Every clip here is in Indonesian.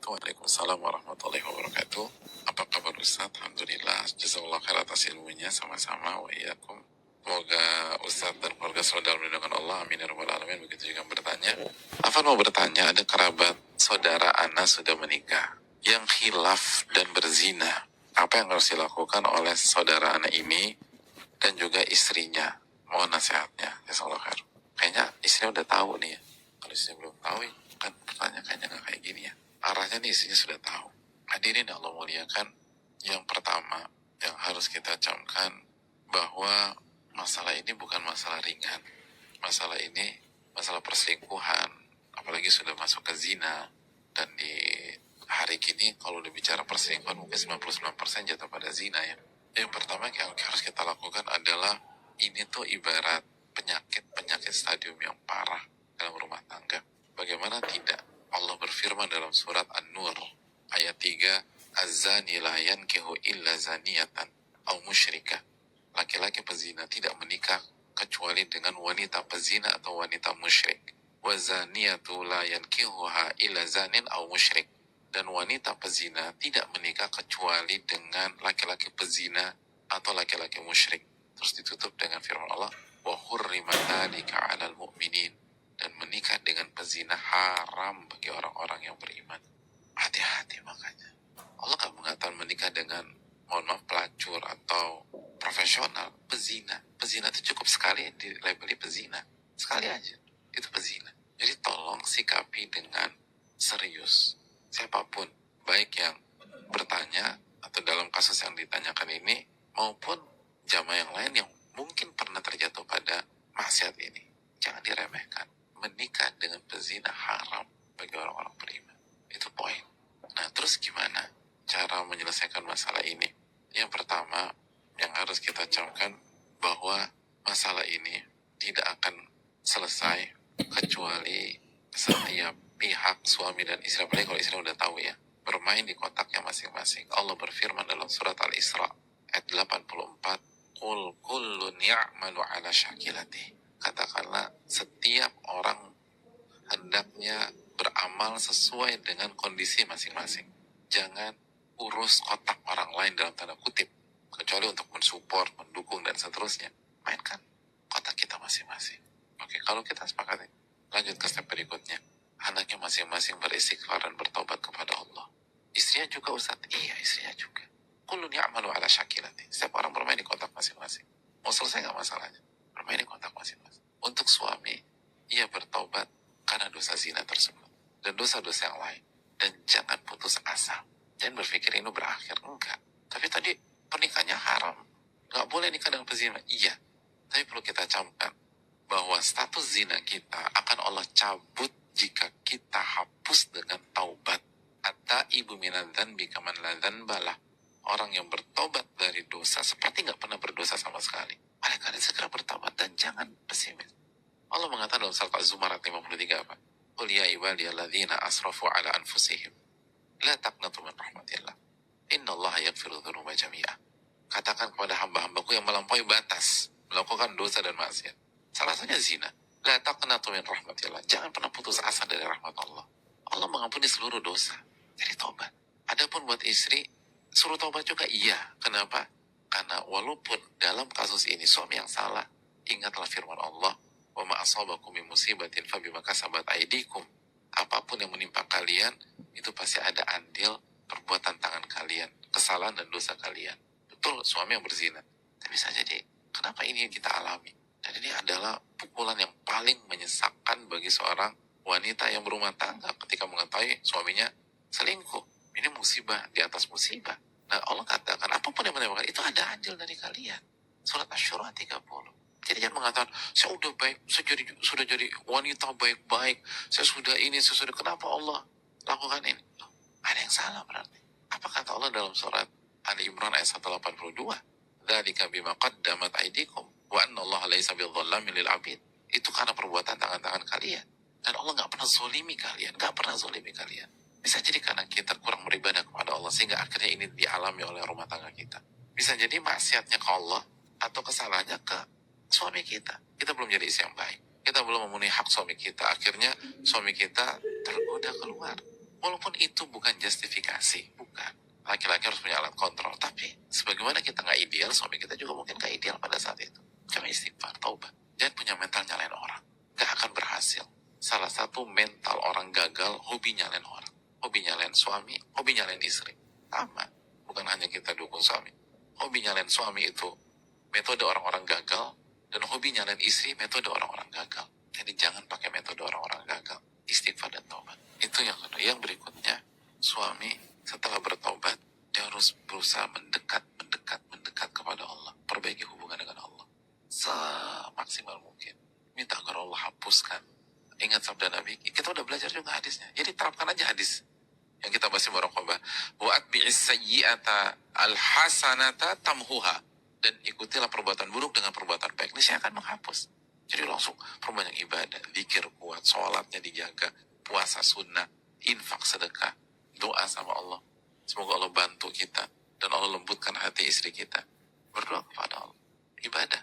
wabarakatuh. Waalaikumsalam warahmatullahi wabarakatuh. Apa kabar Ustaz? Alhamdulillah. Jazakallah khair atas ilmunya. Sama-sama. Wa iyyakum. Semoga Ustaz dan keluarga selalu dalam lindungan Allah. Amin ya rabbal alamin. Begitu juga bertanya. Afan mau bertanya, ada kerabat saudara Ana sudah menikah yang khilaf dan berzina. Apa yang harus dilakukan oleh saudara Ana ini dan juga istrinya? Mohon nasihatnya. Jazakallah khair. Kayaknya istrinya udah tahu nih ya. Kalau istrinya belum tahu, kan pertanyaan kayaknya nggak kayak gini ya. Arahnya nih istrinya sudah tahu. Hadirin Allah muliakan, yang pertama yang harus kita camkan bahwa masalah ini bukan masalah ringan. Masalah ini masalah perselingkuhan, apalagi sudah masuk ke zina. Dan di hari kini kalau dibicara perselingkuhan mungkin 99% jatuh pada zina ya. Yang pertama yang harus kita lakukan adalah, ini tuh ibarat penyakit stadium yang parah dalam rumah tangga. Bagaimana tidak? Allah berfirman dalam surat An-Nur ayat 3, Az-zani la yankihu illa zaniyatan au musyrikah. Laki-laki pezina tidak menikah kecuali dengan wanita pezina atau wanita musyrik. Wa zaniyatu la yankihuha illa zanin au musyrik. Dan wanita pezina tidak menikah kecuali dengan laki-laki pezina atau laki-laki musyrik. Terus ditutup dengan firman Allah, wa hurrimat dzalika 'alal mu'minin. Dan menikah dengan pezina haram bagi orang-orang yang beriman. Hati-hati makanya. Allah gak mengatakan menikah dengan, mohon maaf, pelacur atau profesional. Pezina. Pezina itu cukup sekali dilabeli pezina. Sekali aja. Itu pezina. Jadi tolong sikapi dengan serius. Siapapun, baik yang bertanya atau dalam kasus yang ditanyakan ini, maupun jamaah yang lain yang mungkin pernah terjatuh pada maksiat ini. Jangan diremehkan. Menikah dengan pezina haram bagi orang-orang beriman. Itu poin. Nah, terus gimana cara menyelesaikan masalah ini? Yang pertama, yang harus kita camkan bahwa masalah ini tidak akan selesai kecuali setiap pihak, suami dan istri, apalagi kalau istri udah tahu ya, bermain di kotaknya masing-masing. Allah berfirman dalam surat Al-Isra ayat 84, Qul kullun ya'malu ala syakilati. Katakanlah, setiap orang hendaknya beramal sesuai dengan kondisi masing-masing. Jangan urus kotak orang lain dalam tanda kutip, kecuali untuk mensupport, mendukung, dan seterusnya. Mainkan kotak kita masing-masing. Oke, kalau kita sepakati, lanjut ke step berikutnya. Hendaknya masing-masing beristighfar dan bertobat kepada Allah. Istrinya juga, Ustaz? Iya, istrinya juga. Kullun ya'malu ala syakilati. Setiap orang bermain di kotak masing-masing. Mau selesai nggak masalahnya? Bermain di kotak masing-masing. Untuk suami, ia bertobat karena dosa zina tersebut dan dosa-dosa yang lain. Dan jangan putus asa. Jangan berpikir ini berakhir. Enggak. Tapi tadi pernikahannya haram. Nggak boleh nikah dengan pezina. Iya. Tapi perlu kita camkan bahwa status zina kita akan Allah cabut jika kita hapus dengan taubat. Atta ibu minadzan bikaman ladzan balah. Orang yang bertobat dari dosa seperti nggak pernah berdosa sama sekali. Oleh karena segera bertobat dan jangan pesimis. Allah mengatakan dalam surat Az-Zumar ayat 53 apa? Qul ya ibadiyalladzina asrafu ala anfusihim la taqnatu min rahmatillah. Innallaha yaghfiru dzunuba jami'ah. Katakan kepada hamba-hambaku yang melampaui batas, melakukan dosa dan maksiat. Salah satunya zina. La taqnatu min rahmatillah. Jangan pernah putus asa dari rahmat Allah. Allah mengampuni seluruh dosa. Jadi tobat. Adapun buat istri, suruh tobat juga iya. Kenapa? Karena walaupun dalam kasus ini suami yang salah, ingatlah firman Allah, wa ma asabakum min musibatin fa bima kasabat aydikum. Apapun yang menimpa kalian itu pasti ada andil perbuatan tangan kalian, kesalahan dan dosa kalian. Betul, suami yang berzina. Tapi bisa jadi kenapa ini yang kita alami? Dan ini adalah pukulan yang paling menyesakkan bagi seorang wanita yang berumah tangga ketika mengetahui suaminya selingkuh. Ini musibah di atas musibah. Nah, Allah katakan apapun yang menimpa itu ada andil dari kalian. Surat Asy-Syura 30. Jadi jangan mengatakan, saya udah baik, saya sudah jadi wanita baik-baik, saya sudah ini, saya sudah, kenapa Allah lakukan ini? Loh, ada yang salah berarti. Apa kata Allah dalam surat Ali Imran ayat 182? Dzalika bima qaddamat aydikum wa anna Allah laisa bidzallamin lil 'abid. Itu karena perbuatan tangan-tangan kalian. Dan Allah nggak pernah zolimi kalian, nggak pernah zolimi kalian. Bisa jadi karena kita kurang beribadah kepada Allah sehingga akhirnya ini dialami oleh rumah tangga kita. Bisa jadi maksiatnya ke Allah atau kesalahannya ke suami kita. Kita belum jadi istri yang baik. Kita belum memenuhi hak suami kita. Akhirnya suami kita tergoda keluar. Walaupun itu bukan justifikasi, bukan. Laki-laki harus punya alat kontrol, tapi sebagaimana kita nggak ideal, suami kita juga mungkin nggak ideal pada saat itu. Kami istighfar, taubat. Jangan punya mental nyalain orang. Nggak akan berhasil. Salah satu mental orang gagal, hobi nyalain orang. Hobi nyalain suami, hobi nyalain istri. Sama. Bukan hanya kita dukung suami. Hobi nyalain suami itu metode orang-orang gagal, dan hobi nyalain istri metode orang-orang gagal. Jadi jangan pakai metode orang-orang gagal. Istighfar dan taubat. Itu yang kedua. Yang berikutnya, suami setelah bertaubat, dia harus berusaha mendekat kepada Allah. Perbaiki hubungan dengan Allah semaksimal mungkin. Minta agar Allah hapuskan. Ingat sabda Nabi, kita udah belajar juga hadisnya. Jadi terapkan aja hadis yang kita bahas di muraqabah. Wa atbi'is sayyi'ata al-hasanata tamhuha. Dan ikutilah perbuatan buruk dengan perbuatan baik. Ini saya akan menghapus. Jadi langsung perbanyak ibadah, zikir kuat, sholatnya dijaga, puasa sunnah, infak sedekah, doa sama Allah. Semoga Allah bantu kita dan Allah lembutkan hati istri kita. Berdoa kepada Allah. Ibadah.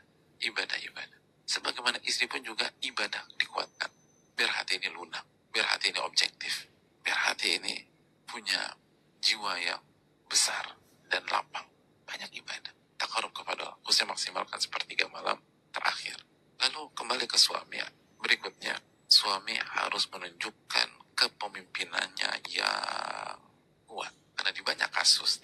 Sebagaimana istri pun juga ibadah dikuatkan. Biar hati ini lunak, biar hati ini objektif, biar hati ini punya jiwa yang besar dan lapang. Banyak ibadah. Takarub kepada Allah. Khususnya maksimalkan sepertiga malam terakhir. Lalu kembali ke suami. Berikutnya, suami harus menunjukkan kepemimpinannya yang kuat. Karena di banyak kasus,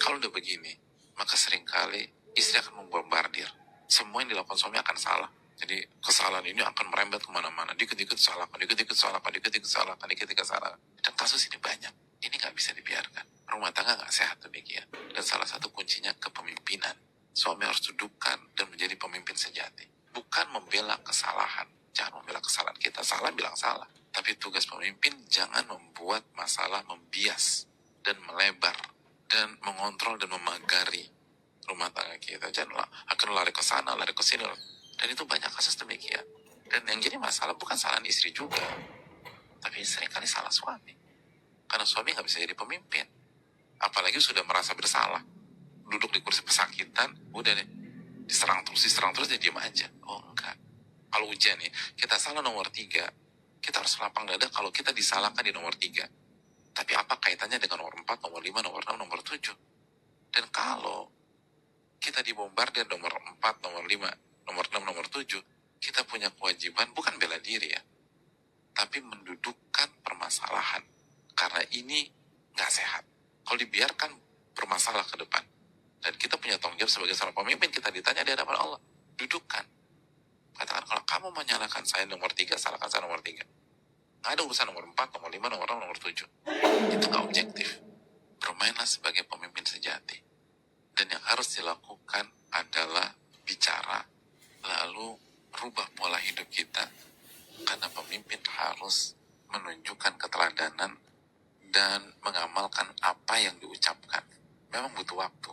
kalau udah begini, maka seringkali istri akan membombardir. Semua yang dilakukan suami akan salah. Jadi kesalahan ini akan merembet kemana-mana. Dikit-dikit salahkan. Dan kasus ini banyak. Ini nggak bisa dibiarkan. Rumah tangga nggak sehat demikian. Dan salah satu kuncinya kepemimpinan. Suami harus dudukkan dan menjadi pemimpin sejati. Bukan membela kesalahan. Jangan membela kesalahan kita. Salah bilang salah. Tapi tugas pemimpin jangan membuat masalah membias dan melebar dan mengontrol dan memagari rumah tangga kita. Janganlah akan lari ke sana, lari ke sini. Dan itu banyak kasus demikian. Dan yang jadi masalah bukan salah istri juga, tapi seringkali salah suami. Karena suami nggak bisa jadi pemimpin. Apalagi sudah merasa bersalah. Duduk di kursi pesakitan, udah deh. Diserang terus, dia diem aja. Oh enggak. Kalau ujian nih, kita salah nomor 3, kita harus lapang dada kalau kita disalahkan di nomor 3. Tapi apa kaitannya dengan nomor 4, nomor 5, nomor 6, nomor 7? Dan kalau kita dibombardir nomor 4, nomor 5, nomor 6, nomor 7, kita punya kewajiban bukan bela diri ya, tapi mendudukkan permasalahan. Karena ini nggak sehat. Kalau dibiarkan bermasalah ke depan. Dan kita punya tanggung jawab sebagai seorang pemimpin, kita ditanya di hadapan Allah. Dudukkan. Katakan, kalau kamu menyalahkan saya nomor 3, salahkan saya nomor 3. Nggak ada urusan nomor 4, nomor 5, nomor 6, nomor 7. Itu nggak objektif. Bermainlah sebagai pemimpin sejati. Dan yang harus dilakukan adalah bicara, lalu rubah pola hidup kita. Karena pemimpin harus menunjukkan keteladanan dan mengamalkan apa yang diucapkan. Memang butuh waktu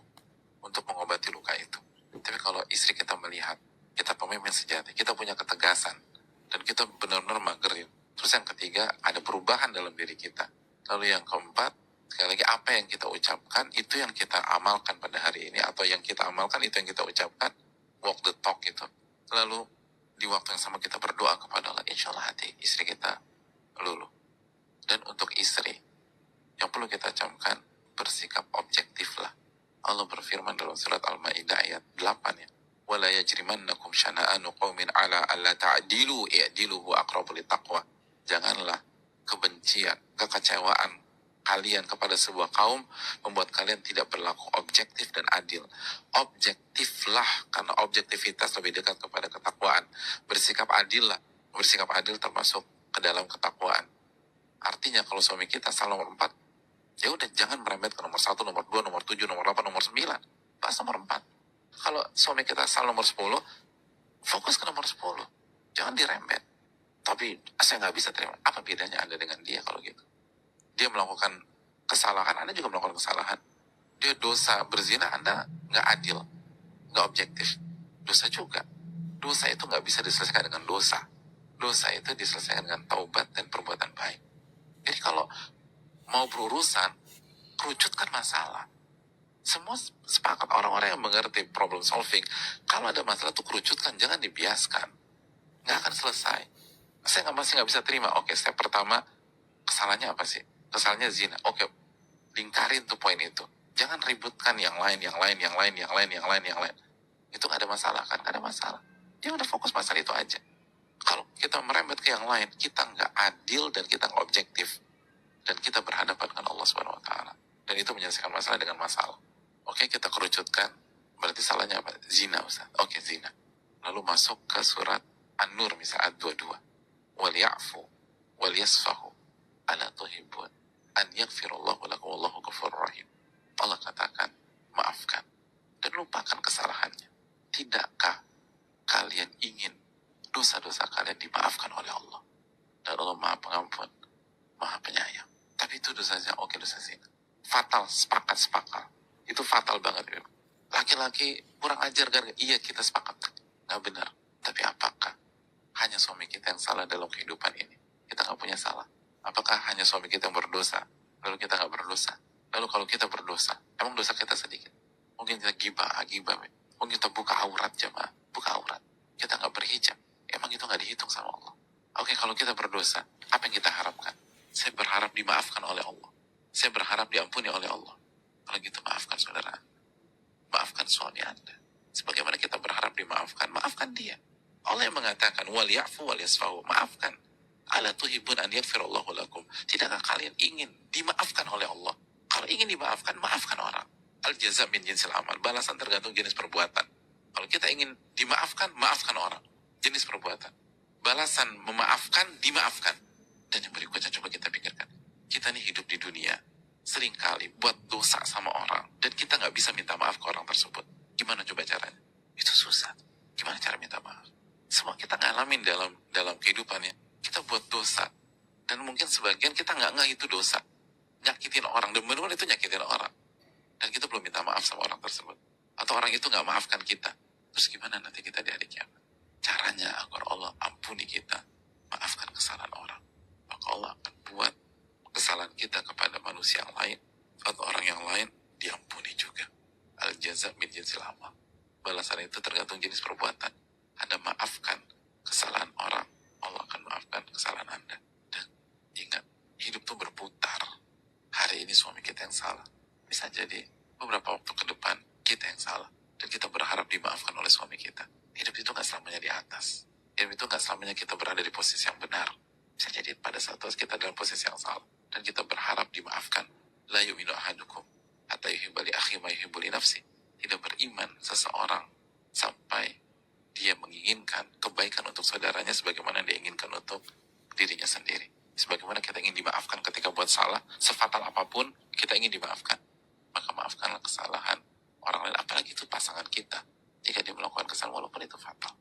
untuk mengobati luka itu. Tapi kalau istri kita melihat, kita pemimpin sejati, kita punya ketegasan, dan kita benar-benar magerin. Terus yang ketiga, ada perubahan dalam diri kita. Lalu yang keempat, sekali lagi apa yang kita ucapkan, itu yang kita amalkan pada hari ini, atau yang kita amalkan, itu yang kita ucapkan, walk the talk itu. Lalu di waktu yang sama kita berdoa kepada Allah, insya Allah hati istri kita luluh. Dan untuk istri, yang perlu kita camkan, bersikap objektif lah. Allah berfirman dalam surat Al-Ma'idah ayat 8 ya. وَلَا يَجْرِمَنَّكُمْ شَنَآنُ قَوْمٍ عَلَىٰ أَلَّا تَعْدِلُوا إِعْدِلُوا هُوَ أَقْرَبُ لِلتَّقْوَىٰ. Janganlah kebencian, kekecewaan kalian kepada sebuah kaum membuat kalian tidak berlaku objektif dan adil. Objektiflah, karena objektivitas lebih dekat kepada ketakwaan. Bersikap adil lah. Bersikap adil termasuk ke dalam ketakwaan. Artinya kalau suami kita salah nomor 4, ya udah jangan merembet ke nomor 1, nomor 2, nomor 7, nomor 8, nomor 9. Pas nomor 4. Kalau suami kita salah nomor 10, fokus ke nomor 10. Jangan dirembet. Tapi saya nggak bisa terima. Apa bedanya Anda dengan dia kalau gitu? Dia melakukan kesalahan, Anda juga melakukan kesalahan. Dia dosa berzina, Anda nggak adil, nggak objektif. Dosa juga. Dosa itu nggak bisa diselesaikan dengan dosa. Dosa itu diselesaikan dengan taubat dan perbuatan baik. Jadi kalau mau berurusan, kerucutkan masalah. Semua sepakat, orang-orang yang mengerti problem solving, kalau ada masalah itu kerucutkan, jangan dibiaskan. Nggak akan selesai. Saya masih nggak bisa terima. Oke, step pertama, Kesalahannya apa sih? Kesalahannya zina. Oke, lingkarin tuh poin itu. Jangan ributkan yang lain. Itu nggak ada masalah kan? Nggak ada masalah. Ya udah fokus masalah itu aja. Kalau kita merembet ke yang lain, kita nggak adil dan kita nggak objektif. Dan kita berhadapan dengan Allah Subhanahu Wa Taala. Dan itu menyelesaikan masalah dengan masalah. Oke, kita kerucutkan. Berarti salahnya apa? Zina, Ustaz. Oke, zina. Lalu masuk ke surat An-Nur, misalnya ayat 22. Wal-ya'fu wal-yasfahu ala tuhibbun an yaghfirallahu lakum wallahu ghafurur rahim. Allah katakan, maafkan dan lupakan kesalahannya. Tidakkah kalian ingin dosa-dosa kalian dimaafkan oleh Allah? Dan Allah Maha Pengampun, Maha Penyayang. Tapi itu dosanya, oke, dosa zina. Fatal, sepakat. Itu fatal banget. Laki-laki kurang ajar, iya kita sepakat. Nggak benar. Tapi apakah hanya suami kita yang salah dalam kehidupan ini? Kita nggak punya salah. Apakah hanya suami kita yang berdosa, lalu kita nggak berdosa? Lalu kalau kita berdosa, emang dosa kita sedikit? Mungkin kita gibah, mungkin kita buka aurat, jamaah, buka aurat. Kita nggak berhijab, emang itu nggak dihitung sama Allah. Oke, kalau kita berdosa, apa yang kita harapkan? Saya berharap dimaafkan oleh Allah. Saya berharap diampuni oleh Allah. Kalau gitu maafkan saudara, maafkan suami Anda. Sebagaimana kita berharap dimaafkan, maafkan dia. Allah yang mengatakan, wal ya'fu wal yasfahu, maafkan. Ala tuhibun an yaghfirallahu lakum. Tidakkah kalian ingin dimaafkan oleh Allah? Kalau ingin dimaafkan, maafkan orang. Al jaza min jinsil amal. Balasan tergantung jenis perbuatan. Kalau kita ingin dimaafkan, maafkan orang. Jenis perbuatan. Balasan memaafkan, dimaafkan. Dan yang berikutnya coba kita pikirkan. Kita nih hidup di dunia, seringkali buat dosa sama orang. Dan kita nggak bisa minta maaf ke orang tersebut. Gimana coba caranya? Itu susah. Gimana cara minta maaf? Semua kita ngalamin dalam kehidupannya. Kita buat dosa. Dan mungkin sebagian kita nggak itu dosa. Nyakitin orang. Dan benar-benar itu nyakitin orang. Dan kita belum minta maaf sama orang tersebut. Atau orang itu nggak maafkan kita. Terus gimana nanti kita di hari kiamat? Caranya agar Allah ampuni kita. Maafkan kesalahan orang. Maka Allah akan buat kesalahan kita kepada manusia yang lain. Atau orang yang lain diampuni juga. Al-jaza min jinsil amal. Balasan itu tergantung jenis perbuatan. Anda maafkan kesalahan orang, Allah akan maafkan kesalahan Anda. Dan ingat, hidup itu berputar. Hari ini suami kita yang salah. Bisa jadi beberapa waktu ke depan kita yang salah. Dan kita berharap dimaafkan oleh suami kita. Hidup itu gak selamanya di atas. Hidup itu gak selamanya kita berada di posisi yang benar. Bisa jadi pada saat kita dalam posisi yang salah. Dan kita berharap dimaafkan. La yu'minu ahadukum hatta yuhibba li akhihi ma yuhibbu li nafsi. Tidak beriman seseorang sampai dia menginginkan kebaikan untuk saudaranya sebagaimana dia inginkan untuk dirinya sendiri. Sebagaimana kita ingin dimaafkan ketika buat salah, sefatal apapun kita ingin dimaafkan. Maka maafkanlah kesalahan orang lain, apalagi itu pasangan kita. Jika dia melakukan kesalahan walaupun itu fatal.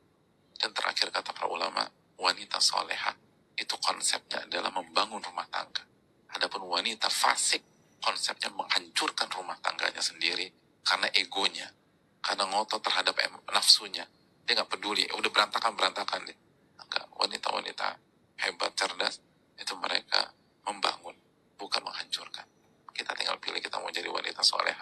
Dan terakhir kata para ulama, wanita soleha itu konsepnya adalah membangun rumah tangga. Adapun wanita fasik, konsepnya menghancurkan rumah tangganya sendiri karena egonya, karena ngotot terhadap nafsunya. Dia nggak peduli, udah berantakan deh. Enggak, wanita-wanita hebat, cerdas, itu mereka membangun, bukan menghancurkan. Kita tinggal pilih kita mau jadi wanita soleh